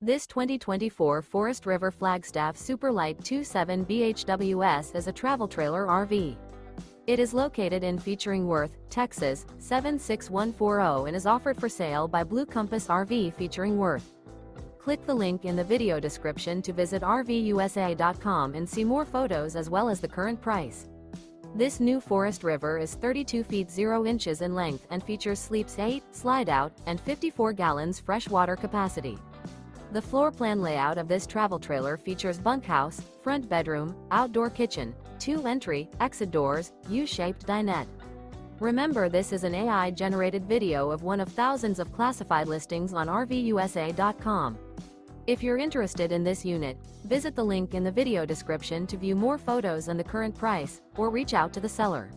This 2024 Forest River Flagstaff Super Lite 27 BHWS is a travel trailer RV. It is located in Featuring Worth, Texas, 76140 and is offered for sale by Blue Compass RV Featuring Worth. Click the link in the video description to visit RVUSA.com and see more photos as well as the current price. This new Forest River is 32 feet 0 inches in length and features sleeps 8, Slideout, and 54 gallons fresh water capacity. The floor plan layout of this travel trailer features bunkhouse, front bedroom, outdoor kitchen, 2 entry, exit doors, U-shaped dinette. Remember, this is an AI-generated video of one of thousands of classified listings on RVUSA.com. If you're interested in this unit, visit the link in the video description to view more photos and the current price, or reach out to the seller.